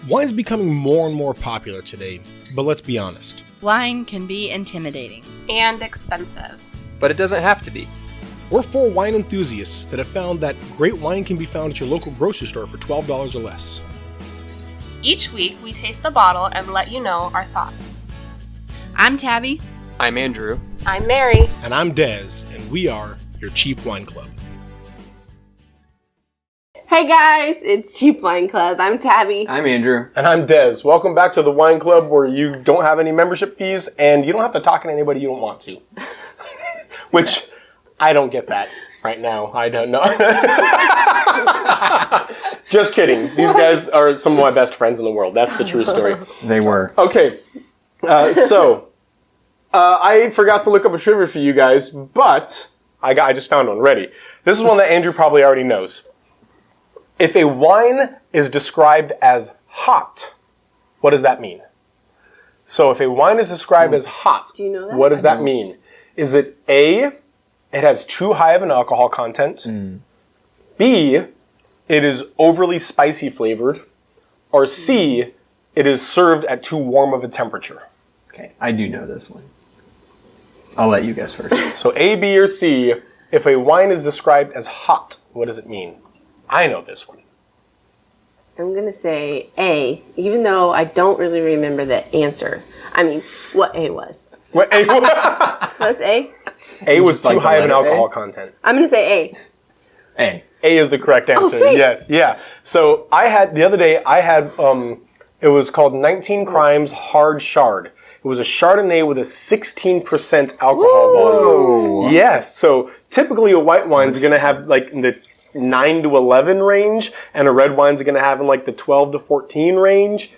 Wine's becoming more and more popular today, but let's be honest. Wine can be intimidating. And expensive. But it doesn't have to be. We're four wine enthusiasts that have found that great wine can be found at your local grocery store for $12 or less. Each week, we taste a bottle and let you know our thoughts. I'm Tabby. I'm Andrew. I'm Mary. And I'm Dez, and we are your Cheap Wine Club. Hey guys, it's Cheap Wine Club. I'm Tabby. I'm Andrew. And I'm Dez. Welcome back to the Wine Club where you don't have any membership fees and you don't have to talk to anybody you don't want to. Which, I don't get that right now. I don't know. Just kidding. These guys are some of my best friends in the world. That's the true story. They were. Okay, so I forgot to look up a trivia for you guys, but I just found one ready. This is one that Andrew probably already knows. If a wine is described as hot, what does that mean? So if a wine is described as hot, Do you know that? what does that mean? Is it A, it has too high of an alcohol content, B, it is overly spicy flavored, or C, it is served at too warm of a temperature? Okay, I do know this one. I'll let you guess first. So A, B, or C, if a wine is described as hot, what does it mean? I know this one. I'm going to say A, even though I don't really remember the answer. I mean, what A was. What A? What's A? A was too like the high of an letter A? alcohol content. I'm going to say A. A. A is the correct answer. sweet. Yes, yeah. So the other day I had it was called 19 Crimes Hard Chard. It was a Chardonnay with a 16% alcohol volume. Yes. So typically a white wine's going to have like in the 9 to 11 range, and a red wine's going to have in like the 12 to 14 range.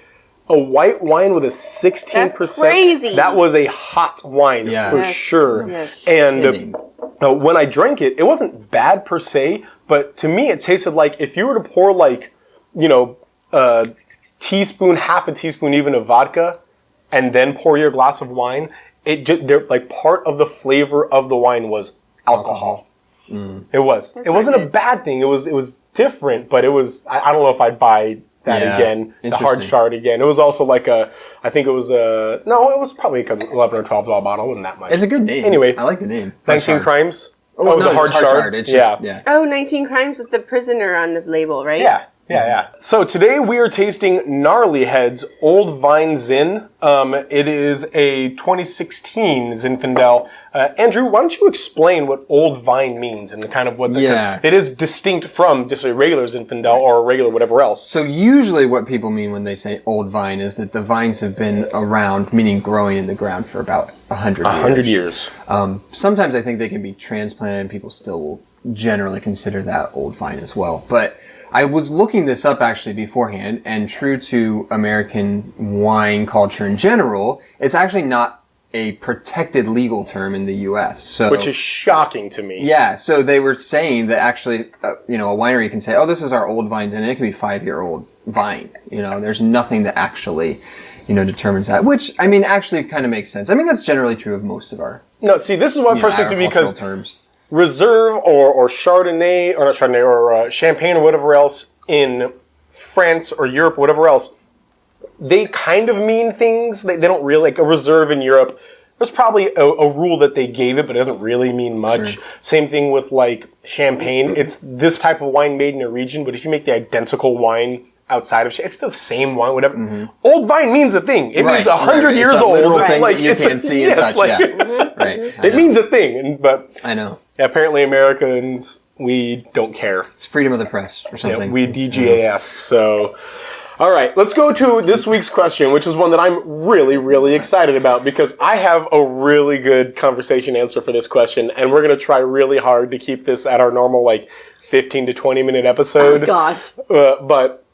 A white wine with a 16%. That's crazy. That was a hot wine for Yes, sure. yes. And when I drank it, it wasn't bad per se, but to me it tasted like if you were to pour like, a teaspoon, half a teaspoon even of vodka, and then pour your glass of wine, like part of the flavor of the wine was alcohol. It was. It wasn't a bad thing. It was different, but it was. I don't know if I'd buy that again. The hard chard again. It was also like it was probably like an $11 or $12 bottle. It wasn't that much. It's a good name. Anyway, I like the name. 19 Crimes. Oh, no, the hard chard. It's just, yeah. Oh, 19 Crimes with the prisoner on the label, right? Yeah. So today we are tasting Gnarly Head's Old Vine Zin. It is a 2016 Zinfandel. Andrew, why don't you explain what Old Vine means and kind of what because it is distinct from just a regular Zinfandel or a regular whatever else. So usually what people mean when they say old vine is that the vines have been around, meaning growing in the ground for about 100 years. 100 years. Sometimes I think they can be transplanted and people still will generally consider that old vine as well. But I was looking this up actually beforehand, and true to American wine culture in general, it's actually not a protected legal term in the U.S. So, which is shocking to me. Yeah, so they were saying that actually, a winery can say, oh, this is our old vines, and it can be 5-year-old vine. There's nothing that actually, determines that, which, I mean, actually kind of makes sense. I mean, that's generally true of most of our No, see, this is what first makes me because terms. Reserve or Chardonnay, or not Chardonnay, or Champagne or whatever else in France or Europe or whatever else, they kind of mean things. They don't really, like a Reserve in Europe, there's probably a rule that they gave it, but it doesn't really mean much. Sure. Same thing with like Champagne. It's this type of wine made in a region, but if you make the identical wine outside of it's the same wine, whatever. Mm-hmm. Old vine means a thing. It means 100 years it's a old. Literal thing that you can't see and touch. Right. It means a thing, but I know. Apparently, Americans, we don't care. It's freedom of the press or something. Yeah, we DGAF. So, all right, let's go to this week's question, which is one that I'm really, really excited about because I have a really good conversation answer for this question, and we're going to try really hard to keep this at our normal 15 to 20 minute episode. Oh gosh. But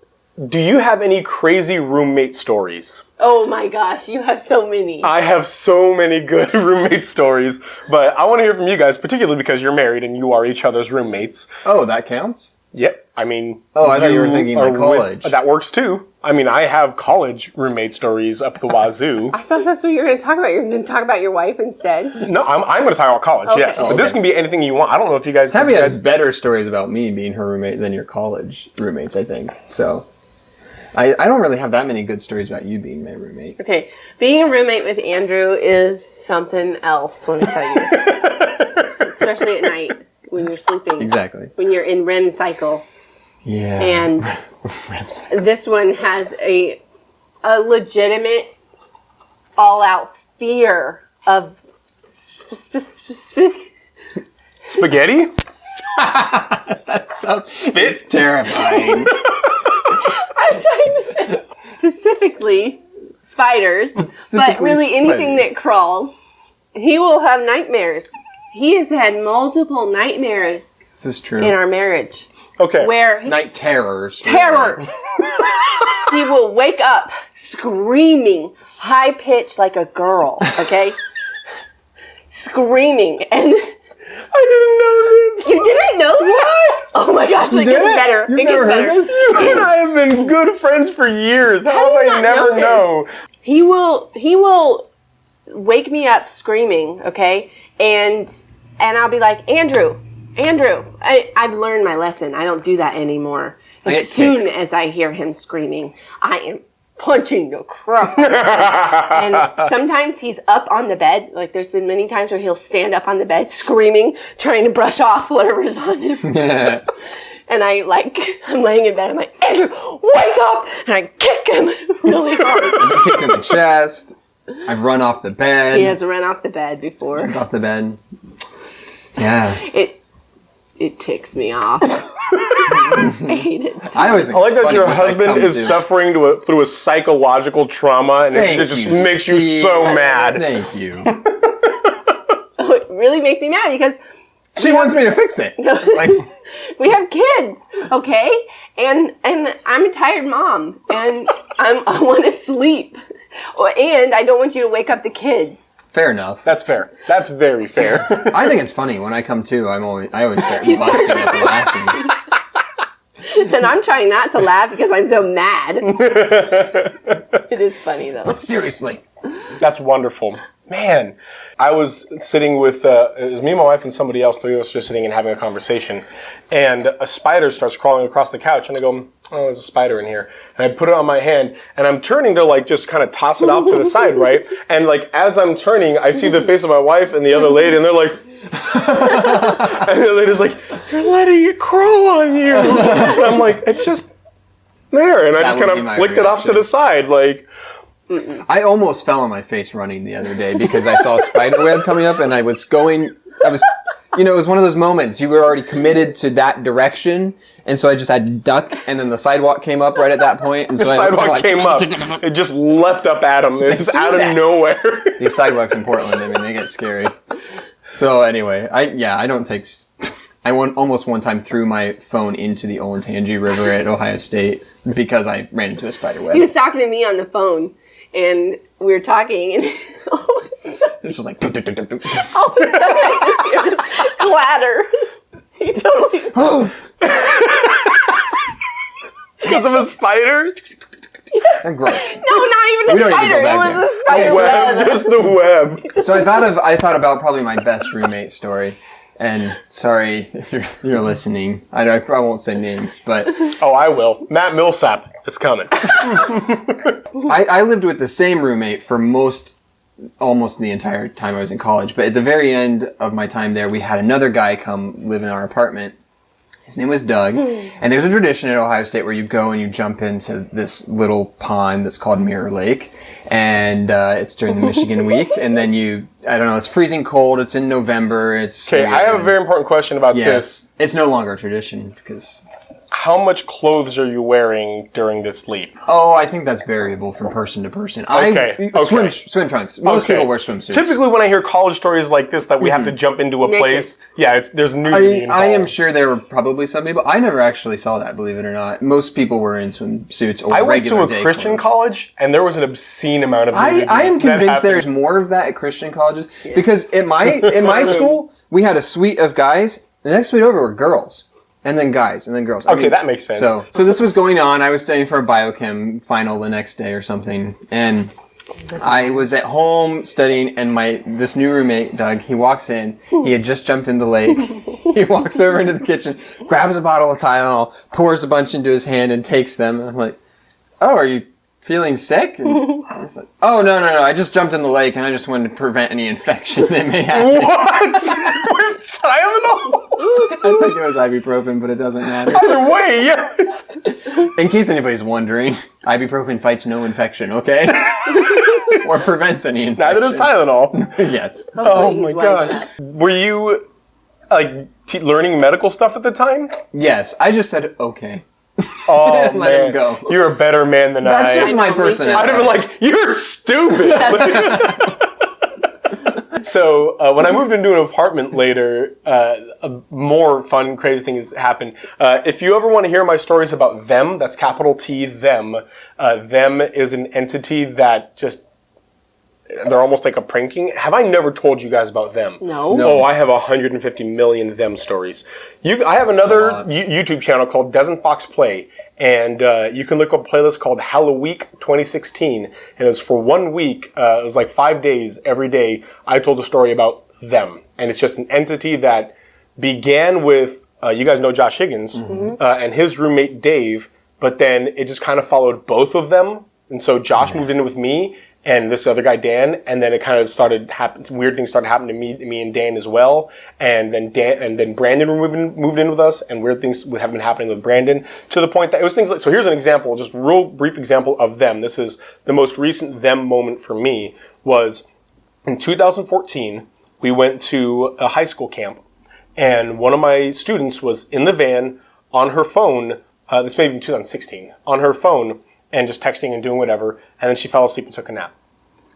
do you have any crazy roommate stories? Oh my gosh, you have so many. I have so many good roommate stories, but I want to hear from you guys, particularly because you're married and you are each other's roommates. Oh, that counts? Yep. I mean... Oh, I thought you were thinking like college. That works too. I mean, I have college roommate stories up the wazoo. I thought that's what you were going to talk about. You're going to talk about your wife instead? No, I'm going to talk about college, yes. But this can be anything you want. I don't know if you guys... Tabby has better stories about me being her roommate than your college roommates, I think. So... I don't really have that many good stories about you being my roommate. Okay, being a roommate with Andrew is something else, let me tell you. Especially at night when you're sleeping. Exactly. When you're in REM cycle. Yeah. And this one has a legitimate, all-out fear of Spaghetti? That stuff is terrifying. I'm trying to say specifically spiders, but really anything that crawls. He will have nightmares. He has had multiple nightmares This is true. in our marriage. Okay. Where Night terrors. terrors. He will wake up screaming, high pitched like a girl, okay? Screaming. And I didn't know this. you didn't know that? Oh my gosh, it gets better. You've It never gets heard better. this? You and I have been good friends for years. How do did you I not never know know? He will wake me up screaming, okay? And I'll be like, Andrew, I've learned my lesson. I don't do that anymore. As soon as I hear him screaming, I am punching the crap. And sometimes he's up on the bed. Like there's been many times where he'll stand up on the bed screaming, trying to brush off whatever's on him. And I'm laying in bed. I'm like, Andrew, wake up! And I kick him really hard. I've kicked in the chest. I've run off the bed. He has run off the bed before. Jumped off the bed. Yeah. It ticks me off. I hate it. I always think I like it's that funny your once I husband come is to- suffering through a psychological trauma, and it Thank just you, makes you Steve. so mad. Thank you. It really makes me mad because She wants me to fix it. Like, we have kids, okay? And I'm a tired mom, and I want to sleep. And I don't want you to wake up the kids. fair enough. That's fair. That's very fair. I think it's funny when I come to. I always start busting up and laughing. And I'm trying not to laugh because I'm so mad. It is funny, though. But seriously, That's wonderful. Man, I was sitting with, it was me, my wife, and somebody else. Three of us just sitting and having a conversation. And a spider starts crawling across the couch. And I go, oh, there's a spider in here. And I put it on my hand. And I'm turning to, like, just kind of toss it off to the side, right? And, like, as I'm turning, I see the face of my wife and the other lady. And they're like, and the lady's like, you're letting it crawl on you. And I'm like, it's just there. And I just would kind be my of flicked it off to reaction. the side, like... I almost fell on my face running the other day because I saw a spider web coming up, and it was one of those moments you were already committed to that direction, and so I just had to duck, and then the sidewalk came up right at that point, and so The sidewalk came up. It just leapt up at him. It's do out of that. nowhere. These sidewalks in Portland, I mean, they get scary. So anyway, I don't take. I almost one time threw my phone into the Olentangy River at Ohio State because I ran into a spider web. He was talking to me on the phone, and we were talking, and all of a sudden, It was just like. I just hear this clatter. He totally... Because of a spider? They're gross. No, not even We a don't need to spider. go It back was there. a spider Web, web. just the web. So I thought about probably my best roommate story, and sorry if you're listening. I won't say names, but Oh, I will. Matt Millsap. It's coming. I lived with the same roommate for almost the entire time I was in college. But at the very end of my time there, we had another guy come live in our apartment. His name was Doug, and there's a tradition at Ohio State where you go and you jump into this little pond that's called Mirror Lake, and it's during the Michigan week, and then it's freezing cold, it's in November, it's... Okay, I have a very important question about Yes. this. It's no longer a tradition, because... How much clothes are you wearing during this leap? Oh, I think that's variable from person to person. Okay. Swim trunks. Most people wear swimsuits. Typically, when I hear college stories like this that we have to jump into a Naked. place, there's nudity involved. I am sure there were probably some people. I never actually saw that, believe it or not. Most people were in swimsuits or I went to regular a day Christian clothes. college, and there was an obscene amount of nudity. I am that convinced happened. there's more of that at Christian colleges because in my school we had a suite of guys. The next suite over were girls. And then guys, and then girls. Okay, that makes sense. So this was going on. I was studying for a biochem final the next day or something, and I was at home studying, and this new roommate, Doug, he walks in. He had just jumped in the lake. He walks over into the kitchen, grabs a bottle of Tylenol, pours a bunch into his hand, and takes them. And I'm like, oh, are you feeling sick? And he's like, oh, no. I just jumped in the lake and I just wanted to prevent any infection that may happen. What? With Tylenol? I think it was ibuprofen, but it doesn't matter. Either way, yes. In case anybody's wondering, ibuprofen fights no infection, okay? Or prevents any infection. Neither does Tylenol. Yes. Oh Hopefully my he's wise gosh. Were you like learning medical stuff at the time? Yes, I just said, okay. Oh Let man, him go. You're a better man than That's I. just my I'd personality. have been like, you're stupid. So when I moved into an apartment later, more fun, crazy things happened. If you ever want to hear my stories about them, that's capital T, them. Them is an entity that just, they're almost like a pranking. Have I never told you guys about them? No. No. Oh, I have 150 million them stories. I have another YouTube channel called Des and Fox Play. And you can look up a playlist called Halloween 2016. And it's for 1 week. It was like 5 days. Every day, I told a story about them. And it's just an entity that began with, you guys know Josh Higgins, and his roommate Dave. But then it just kind of followed both of them. And so Josh moved in with me and this other guy Dan, and then it kind of started weird things started happening to me and Dan as well, and then Brandon moved in with us, and weird things have been happening with Brandon to the point that it was things like, so here's an example, just real brief example of them. This is the most recent them moment for me. Was in 2014 we went to a high school camp, and one of my students was in the van on her phone. This may be in 2016 on her phone. And just texting and doing whatever, and then she fell asleep and took a nap.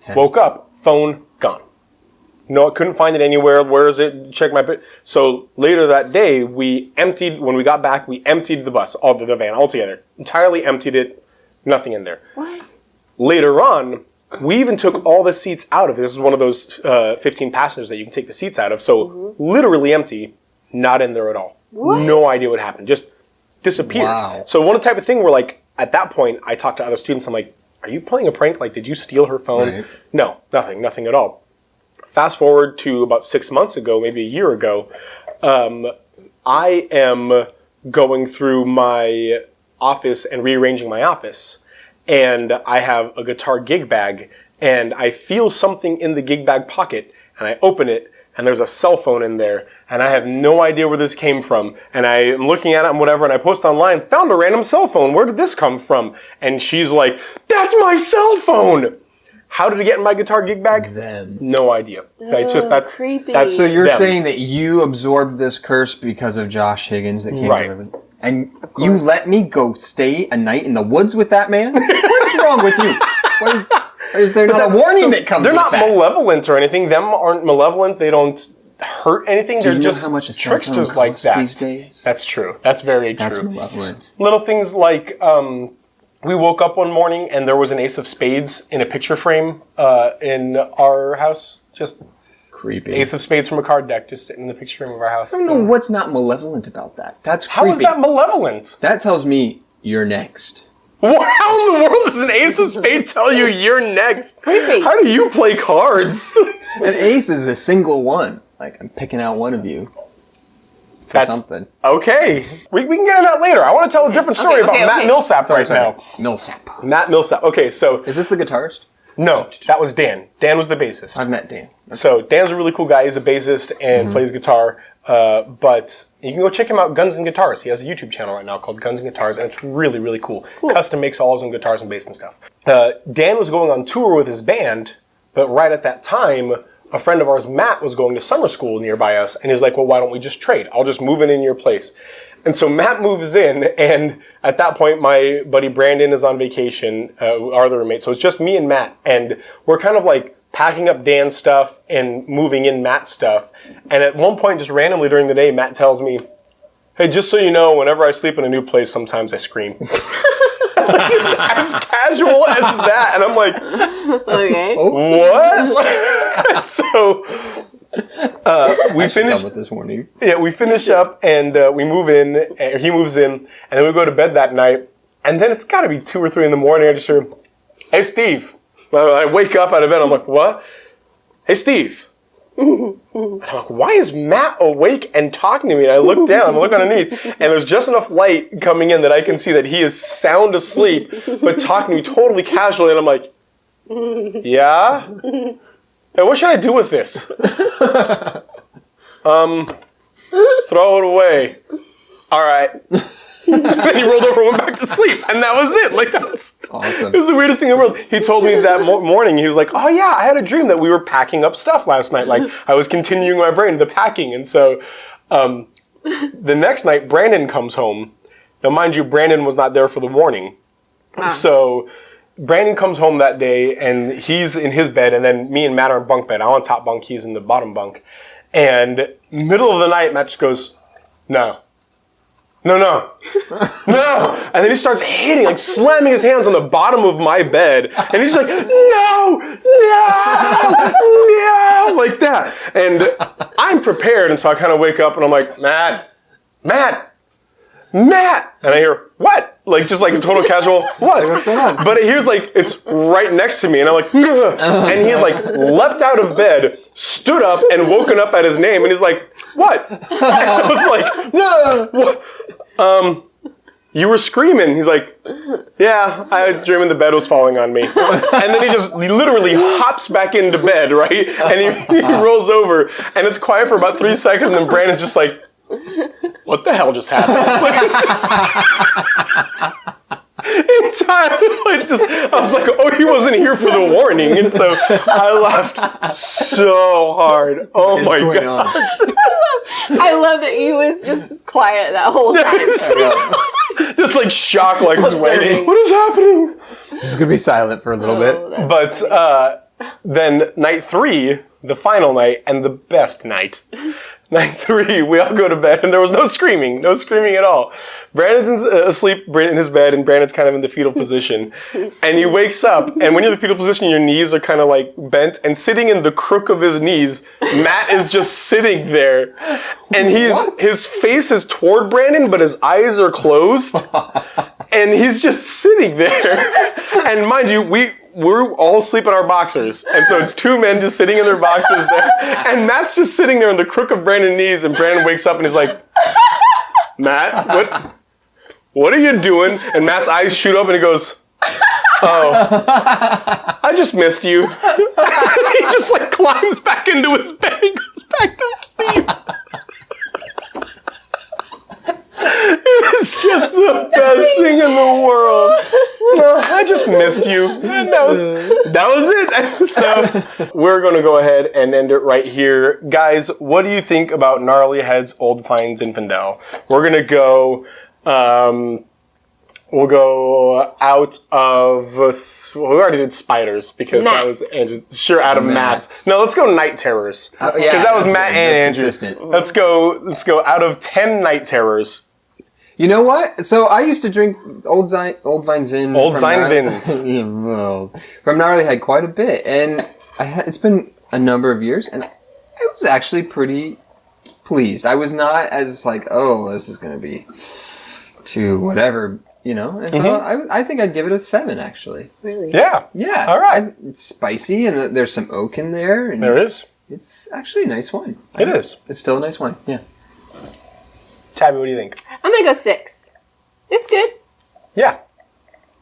Okay. Woke up, phone gone. No, I couldn't find it anywhere. Where is it? Check my... So later that day, when we got back, we emptied the the van altogether. Entirely emptied it, nothing in there. What? Later on, we even took all the seats out of it. This is one of those 15 passengers that you can take the seats out of. So literally empty, not in there at all. What? No idea what happened. Just disappeared. Wow. So one type of thing where like, at that point, I talked to other students. I'm like, are you playing a prank? Like, did you steal her phone? Right. No, nothing at all. Fast forward to about 6 months ago, maybe a year ago, I am going through my office and rearranging my office. And I have a guitar gig bag, and I feel something in the gig bag pocket, and I open it, and there's a cell phone in there. And I have no idea where this came from. And I am looking at it and whatever, and I post online, found a random cell phone. Where did this come from? And she's like, that's my cell phone! How did it get in my guitar gig bag? Them. No idea. That's creepy. So you're them. saying that you absorbed this curse because of Josh Higgins that came Right. to live with, and you let me go stay a night in the woods with that man? What's wrong with you? Is there not a warning that comes They're with not that? malevolent or anything. Them aren't malevolent. They don't hurt anything. Do They're you know just how much a cell phone tricksters like costs that. these days? That's true. That's very true. That's malevolent. Little things like we woke up one morning and there was an ace of spades in a picture frame in our house. Just Creepy. ace of spades from a card deck just sitting in the picture frame of our house. I don't know what's not malevolent about that. That's How creepy. is that malevolent? That tells me you're next. How in the world does an ace of spades tell you you're next? Creepy. How do you play cards? An ace is a single one. Like, I'm picking out one of you for something. Okay. We can get into that later. I want to tell a different story about Matt Millsap right now. Millsap. Matt Millsap. Okay, so... Is this the guitarist? No, that was Dan. Dan was the bassist. I've met Dan. So Dan's a really cool guy. He's a bassist and plays guitar. But you can go check him out, Guns and Guitars. He has a YouTube channel right now called Guns and Guitars, and it's really, really cool. Custom makes all his own guitars and bass and stuff. Dan was going on tour with his band, but right at that time, a friend of ours, Matt, was going to summer school nearby us, and he's like, well, why don't we just trade? I'll just move in your place. And so Matt moves in, and at that point, my buddy Brandon is on vacation, our other roommate. So it's just me and Matt, and we're kind of like packing up Dan's stuff and moving in Matt's stuff. And at one point, just randomly during the day, Matt tells me, hey, just so you know, whenever I sleep in a new place, sometimes I scream. Just as casual as that. And I'm like, Okay. what? So we finish with this morning. Yeah, we finish up and we move in. He moves in, and then we go to bed that night. And then it's got to be 2 or 3 in the morning. I just hear, hey, Steve. I wake up out of bed. I'm like, what? Hey, Steve. And I'm like, why is Matt awake and talking to me? And I look down, I look underneath, and there's just enough light coming in that I can see that he is sound asleep, but talking to me totally casually. And I'm like, yeah? And what should I do with this? Throw it away. All right. And then he rolled over and went back to sleep. And that was it. Like, that's awesome. It was the weirdest thing in the world. He told me that morning, he was like, oh yeah, I had a dream that we were packing up stuff last night. Like, I was continuing my brain, the packing. And so, the next night, Brandon comes home. Now, mind you, Brandon was not there for the warning. So, Brandon comes home that day, and he's in his bed, and then me and Matt are in bunk bed. I'm on top bunk, he's in the bottom bunk. And middle of the night, Matt just goes, no. No. And then he starts hitting, like slamming his hands on the bottom of my bed. And he's like, no, like that. And I'm prepared. And so I kind of wake up and I'm like, Matt. And I hear, what? Like, just like a total casual, what? What's going on? But here's like, it's right next to me. And I'm like, and he like leapt out of bed, stood up and woken up at his name. And he's like, what? I was like, what? You were screaming. He's like, yeah, I was dreaming the bed was falling on me. And then he literally hops back into bed, right? And he rolls over and it's quiet for about 3 seconds. And then Brandon's just like, what the hell just happened? Like, it's just, in time, I was like, oh, he wasn't here for the warning. And so I laughed so hard. Oh my gosh. I love that he was just quiet that whole time. Just like shocked, like waiting. What is happening? Just gonna be silent for a little bit. But then night 3, the final night, and the best night. Night 3, we all go to bed, and there was no screaming at all. Brandon's asleep in his bed, and Brandon's kind of in the fetal position. And he wakes up, and when you're in the fetal position, your knees are kind of like bent, and sitting in the crook of his knees, Matt is just sitting there. And his face is toward Brandon, but his eyes are closed. And he's just sitting there. And mind you, we're all asleep in our boxers. And so it's 2 men just sitting in their boxers there. And Matt's just sitting there in the crook of Brandon's knees. And Brandon wakes up and he's like, Matt, what are you doing? And Matt's eyes shoot up and he goes, oh, I just missed you. And he just like climbs back into his bed and goes back to sleep. It's just the best thing in the world. No, I just missed you. And that was it. So we're going to go ahead and end it right here. Guys, what do you think about Gnarly Head's Old Fine Zinfandel? We're going to go... we'll go out of... we already did spiders because that was... Sure, out of Matt's. No, let's go night terrors. Because that was Matt and Andrew. Consistent. Let's go out of 10 night terrors. You know what? So I used to drink Old Vine Zin. Old Vine Vins. From Gnarly Head quite a bit. And it's been a number of years, and I was actually pretty pleased. I was not as like, oh, this is going to be too whatever, you know? And so I think I'd give it a 7, actually. Really? Yeah. Yeah. All right. It's spicy, and there's some oak in there. And there is. It's actually a nice wine. It is. It's still a nice wine, yeah. Tabby, what do you think? I'm going to go 6. It's good. Yeah.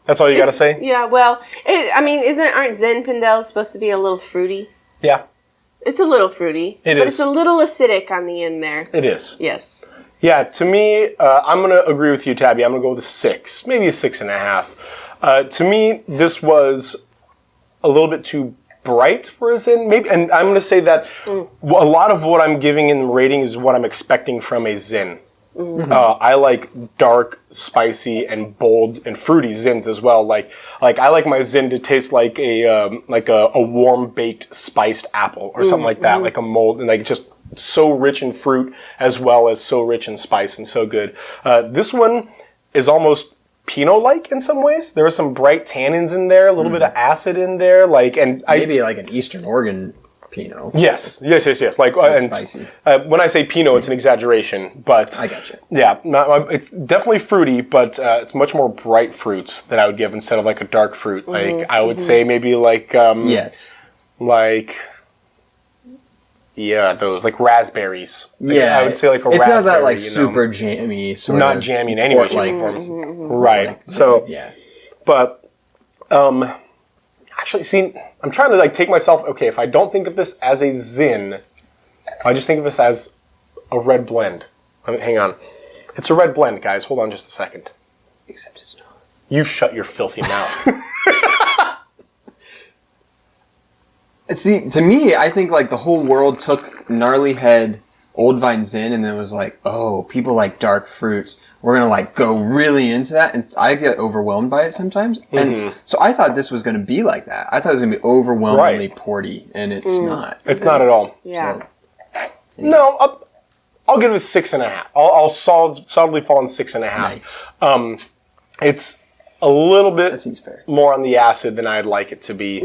That's all you got to say? Yeah, well, aren't Zinfandels supposed to be a little fruity? Yeah. It's a little fruity. It but is. It's a little acidic on the end there. It is. Yes. Yeah, to me, I'm going to agree with you, Tabby. I'm going to go with a 6, maybe a 6.5. To me, this was a little bit too bright for a Zin, maybe, and I'm going to say that a lot of what I'm giving in the rating is what I'm expecting from a Zin. Mm-hmm. I like dark, spicy, and bold and fruity Zins as well. Like I like my Zin to taste like a warm baked spiced apple or something like that, like a mold, and like just so rich in fruit as well as so rich in spice and so good. This one is almost Pinot-like in some ways. There are some bright tannins in there, a little bit of acid in there, like maybe like an Eastern Oregon Pinot. Yes. Like spicy. When I say Pinot, it's an exaggeration, but I got you. Yeah, it's definitely fruity, but it's much more bright fruits that I would give instead of like a dark fruit. Like I would say maybe like yes, like Yeah, those like raspberries. Like, Yeah, I would say like a it's raspberry. not that like you know? super jammy, sort Not of jammy in any way, shape, or port-like. form. Right. So, yeah, but actually, see, I'm trying to like take myself. Okay, if I don't think of this as a Zin, I just think of this as a red blend. Hang on, it's a red blend, guys. Hold on just a second. except it's not. You shut your filthy mouth. See, to me, I think like the whole world took Gnarly Head Old Vine Zin and then was like, oh, people like dark fruits. We're gonna like go really into that, and I get overwhelmed by it sometimes. And so I thought this was gonna be like that. I thought it was gonna be overwhelmingly porty, and it's not. It's not at all. Yeah. So, No, I'll give it a 6.5. I'll solidly fall in 6.5. nice. It's a little bit That seems fair. more on the acid than I'd like it to be.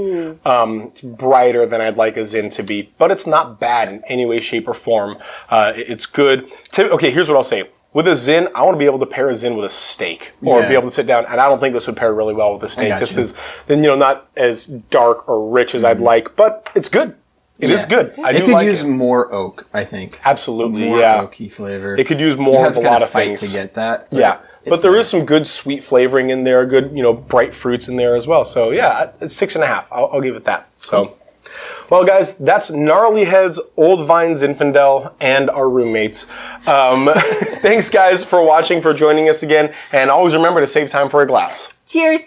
It's brighter than I'd like a Zin to be, but it's not bad in any way, shape, or form. It's good. Okay, here's what I'll say. With a Zin, I want to be able to pair a Zin with a steak, or Yeah. be able to sit down, and I don't think this would pair really well with a steak. got This you. is, then not as dark or rich as I'd like, but it's good. It is Yeah. good. I It do could like use it. more oak, I think. Absolutely, More yeah. oaky flavor. It could use You more have of to a kind lot of of fight things. to get that. Yeah, but it's there nice. is some good sweet flavoring in there, good, bright fruits in there as well. So yeah, it's 6.5. I'll give it that. So, well, guys, that's Gnarly Head's Old Vine Zinfandel and our roommates. Thanks, guys, for watching, for joining us again, and always remember to save time for a glass. Cheers.